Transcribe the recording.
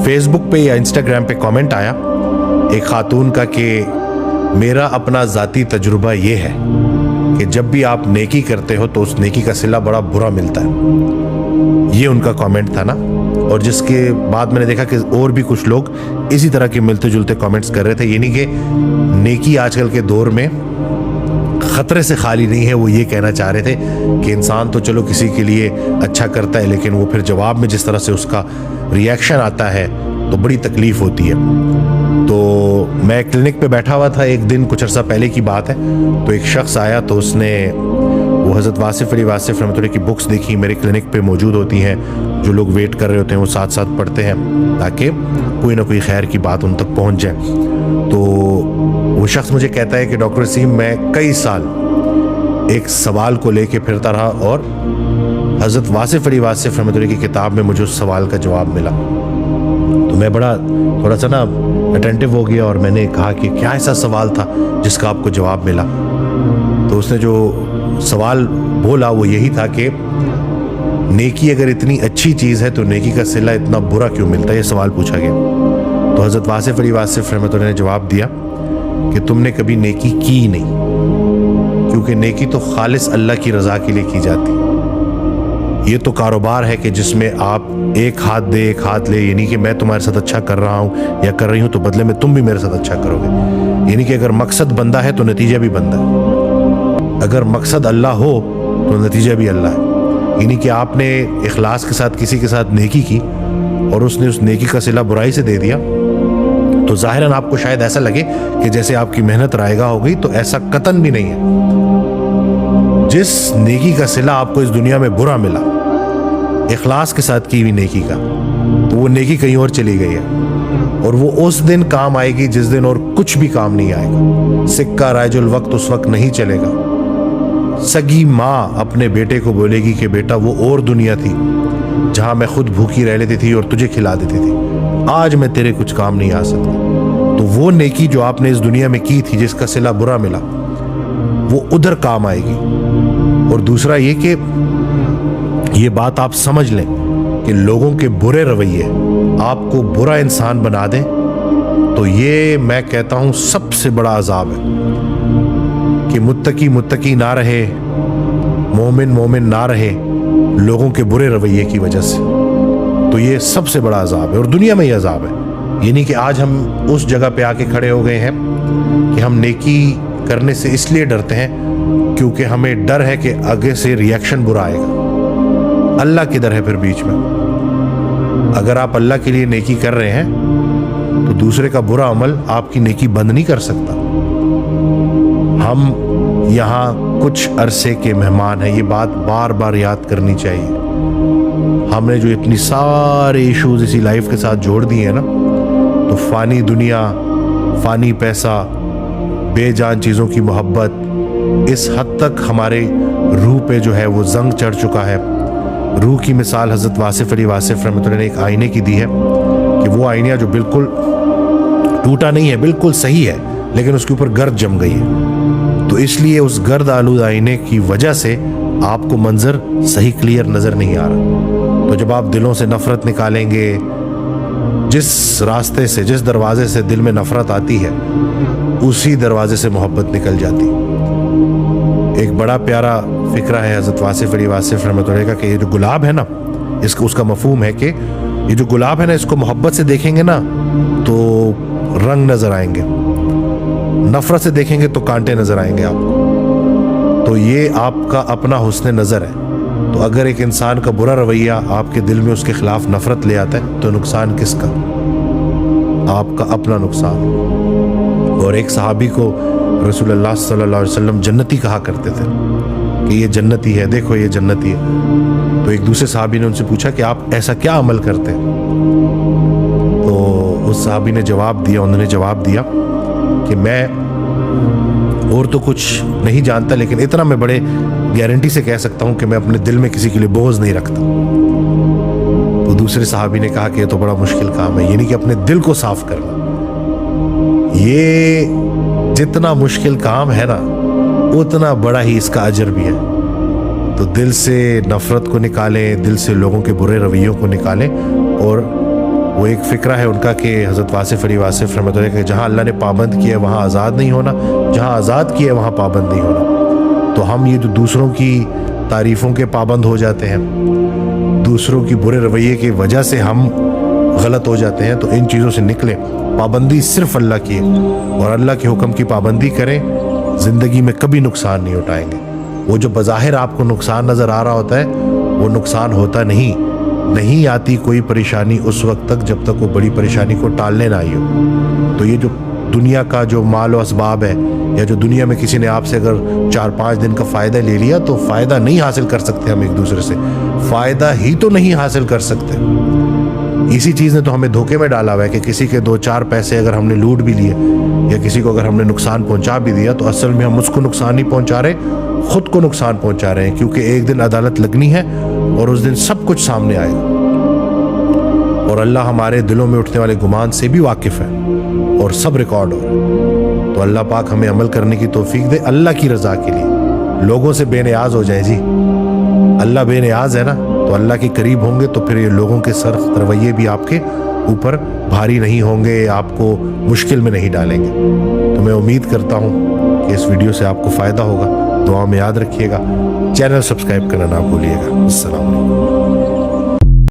Face بک پہ یا Instagram پہ کامنٹ آیا ایک خاتون کا کہ میرا اپنا ذاتی تجربہ یہ ہے کہ جب بھی آپ نیکی کرتے ہو تو اس نیکی کا صلہ بڑا برا ملتا ہے. یہ ان کا کامنٹ تھا نا. اور جس کے بعد میں نے دیکھا کہ اور بھی کچھ لوگ اسی طرح کے ملتے جلتے کامنٹس کر رہے تھے. یعنی کہ نیکی آج کل کے دور میں خطرے سے خالی نہیں ہے. وہ یہ کہنا چاہ رہے تھے کہ انسان تو چلو کسی کے لیے اچھا کرتا ہے لیکن وہ پھر جواب میں جس طرح سے اس کا ریاکشن آتا ہے تو بڑی تکلیف ہوتی ہے. تو میں کلینک پہ بیٹھا ہوا تھا ایک دن, کچھ عرصہ پہلے کی بات ہے. تو ایک شخص آیا تو اس نے وہ حضرت واصف علی واصف رحمۃ اللہ کی بکس دیکھی, میرے کلینک پہ موجود ہوتی ہیں. جو لوگ ویٹ کر رہے ہوتے ہیں وہ ساتھ ساتھ پڑھتے ہیں تاکہ کوئی نہ کوئی خیر کی بات ان تک پہنچ جائے. تو وہ شخص مجھے کہتا ہے کہ ڈاکٹر وسیم میں کئی سال ایک سوال کو لے کے پھرتا رہا اور حضرت واصف علی واصف رحمۃ اللہ کی کتاب میں مجھے اس سوال کا جواب ملا. تو میں بڑا تھوڑا سا نا اٹینٹیو ہو گیا اور میں نے کہا کہ کیا ایسا سوال تھا جس کا آپ کو جواب ملا. تو اس نے جو سوال بولا وہ یہی تھا کہ نیکی اگر اتنی اچھی چیز ہے تو نیکی کا صلہ اتنا برا کیوں ملتا ہے. یہ سوال پوچھا گیا. تو حضرت واصف علی واصف رحمۃ اللہ نے جواب دیا کہ تم نے کبھی نیکی کی نہیں, کیونکہ نیکی تو خالص اللہ کی رضا کے لیے کی جاتی. یہ تو کاروبار ہے کہ جس میں آپ ایک ہاتھ دے ایک ہاتھ لے. یعنی کہ میں تمہارے ساتھ اچھا کر رہا ہوں یا کر رہی ہوں تو بدلے میں تم بھی میرے ساتھ اچھا کرو گے. یعنی کہ اگر مقصد بندہ ہے تو نتیجہ بھی بندہ ہے, اگر مقصد اللہ ہو تو نتیجہ بھی اللہ ہے. یعنی کہ آپ نے اخلاص کے ساتھ کسی کے ساتھ نیکی کی اور اس نے اس نیکی کا صلہ برائی سے دے دیا تو ظاہراً آپ کو شاید ایسا لگے کہ جیسے آپ کی محنت رائگاں ہو گئی. تو ایسا قطعاً بھی نہیں ہے. جس نیکی کا صلہ آپ کو اس دنیا میں برا ملا اخلاص کے ساتھ کی ہوئی نیکی کا, تو وہ نیکی کہیں اور چلی گئی ہے اور وہ اس دن کام آئے گی جس دن اور کچھ بھی کام نہیں آئے گا. سکہ رائج الوقت اس وقت نہیں چلے گا. سگی ماں اپنے بیٹے کو بولے گی کہ بیٹا وہ اور دنیا تھی جہاں میں خود بھوکی رہ لیتی تھی اور تجھے کھلا دیتی تھی, آج میں تیرے کچھ کام نہیں آ سکتا. تو وہ نیکی جو آپ نے اس دنیا میں کی تھی جس کا صلہ برا ملا وہ ادھر کام آئے گی. اور دوسرا یہ کہ یہ بات آپ سمجھ لیں کہ لوگوں کے برے رویے آپ کو برا انسان بنا دیں تو یہ میں کہتا ہوں سب سے بڑا عذاب ہے. کہ متقی نہ رہے, مومن نہ رہے لوگوں کے برے رویے کی وجہ سے, تو یہ سب سے بڑا عذاب ہے اور دنیا میں یہ عذاب ہے. یعنی کہ آج ہم اس جگہ پہ آ کے کھڑے ہو گئے ہیں کہ ہم نیکی کرنے سے اس لیے ڈرتے ہیں کیونکہ ہمیں ڈر ہے کہ آگے سے ریاکشن برا آئے گا. اللہ کدھر ہے پھر بیچ میں؟ اگر آپ اللہ کے لیے نیکی کر رہے ہیں تو دوسرے کا برا عمل آپ کی نیکی بند نہیں کر سکتا. ہم یہاں کچھ عرصے کے مہمان ہیں, یہ بات بار بار یاد کرنی چاہیے. ہم نے جو اتنی سارے ایشوز اسی لائف کے ساتھ جوڑ دیے ہیں نا, تو فانی دنیا, فانی پیسہ, بے جان چیزوں کی محبت اس حد تک ہمارے روح پہ جو ہے وہ زنگ چڑھ چکا ہے. روح کی مثال حضرت واصف علی واصف رحمۃ اللہ نے ایک آئینے کی دی ہے کہ وہ آئینہ جو بالکل ٹوٹا نہیں ہے, بالکل صحیح ہے, لیکن اس کے اوپر گرد جم گئی ہے. تو اس لیے اس گرد آلود آئینے کی وجہ سے آپ کو منظر صحیح کلیئر نظر نہیں آ رہا. تو جب آپ دلوں سے نفرت نکالیں گے, جس راستے سے, جس دروازے سے دل میں نفرت آتی ہے اسی دروازے سے محبت نکل جاتی. ایک بڑا پیارا فکرہ ہے حضرت واصف علی واصف رحمۃ اللہ کا کہ یہ جو گلاب ہے نا, اس کا مفہوم ہے کہ یہ جو گلاب ہے نا اس کو محبت سے دیکھیں گے نا تو رنگ نظر آئیں گے, نفرت سے دیکھیں گے تو کانٹے نظر آئیں گے آپ کو. تو یہ آپ کا اپنا حسن نظر ہے. تو اگر ایک انسان کا برا رویہ آپ کے دل میں اس کے خلاف نفرت لے آتا ہے تو نقصان کس کا؟ آپ کا اپنا نقصان. اور ایک صحابی کو رسول اللہ صلی اللہ علیہ وسلم جنتی کہا کرتے تھے کہ یہ جنتی ہے, دیکھو یہ جنتی ہے. تو ایک دوسرے صحابی نے ان سے پوچھا کہ آپ ایسا کیا عمل کرتے ہیں؟ تو اس صحابی نے جواب دیا, انہوں نے جواب دیا کہ میں اور تو کچھ نہیں جانتا لیکن اتنا میں بڑے گارنٹی سے کہہ سکتا ہوں کہ میں اپنے دل میں کسی کے لیے بغض نہیں رکھتا. تو دوسرے صحابی نے کہا کہ یہ تو بڑا مشکل کام ہے, یعنی کہ اپنے دل کو صاف کرنا. یہ جتنا مشکل کام ہے نا اتنا بڑا ہی اس کا اجر بھی ہے. تو دل سے نفرت کو نکالیں, دل سے لوگوں کے برے رویوں کو نکالیں اور وہ ایک فکرہ ہے ان کا کہ حضرت واصف علی واصف رحمۃ اللہ کہ جہاں اللہ نے پابند کیا ہے وہاں آزاد نہیں ہونا، جہاں آزاد کیا ہے وہاں پابند نہیں ہونا۔ تو ہم یہ جو دوسروں کی تعریفوں کے پابند ہو جاتے ہیں، دوسروں کی برے رویے کی وجہ سے ہم غلط ہو جاتے ہیں، تو ان چیزوں سے نکلیں، پابندی صرف اللہ کی ہے، اور اللہ کے حکم کی پابندی کریں، زندگی میں کبھی نقصان نہیں اٹھائیں گے۔ وہ جو بظاہر آپ کو نقصان نظر آ رہا ہوتا ہے وہ نقصان ہوتا نہیں آتی کوئی پریشانی اس وقت تک جب تک وہ بڑی پریشانی کو ٹالنے نہ آئی ہو۔ تو یہ جو دنیا کا جو مال و اسباب ہے، یا جو دنیا میں کسی نے آپ سے اگر 4-5 دن کا فائدہ لے لیا تو فائدہ نہیں حاصل کر سکتے ہم ایک دوسرے سے، فائدہ ہی تو نہیں حاصل کر سکتے۔ اسی چیز نے تو ہمیں دھوکے میں ڈالا ہوا ہے کہ کسی کے 2-4 پیسے اگر ہم نے لوٹ بھی لیے یا کسی کو اگر ہم نے نقصان پہنچا بھی دیا تو اصل میں ہم اس کو نقصان نہیں پہنچا رہے، خود کو نقصان پہنچا رہے ہیں، کیونکہ ایک دن عدالت لگنی ہے اور اس دن سب کچھ سامنے آئے گا، اور اللہ ہمارے دلوں میں اٹھنے والے گمان سے بھی واقف ہے اور سب ریکارڈ ہو رہا ہے۔ تو اللہ پاک ہمیں عمل کرنے کی توفیق دے اللہ کی رضا کے لیے، لوگوں سے بے نیاز ہو جائیں۔ جی اللہ بے نیاز ہے نا، تو اللہ کے قریب ہوں گے تو پھر یہ لوگوں کے سخت رویے بھی آپ کے اوپر بھاری نہیں ہوں گے، آپ کو مشکل میں نہیں ڈالیں گے۔ تو میں امید کرتا ہوں کہ اس ویڈیو سے آپ کو فائدہ ہوگا، دعا میں یاد رکھیے گا، چینل سبسکرائب کرنا نہ بھولیے گا۔ السلام علیکم۔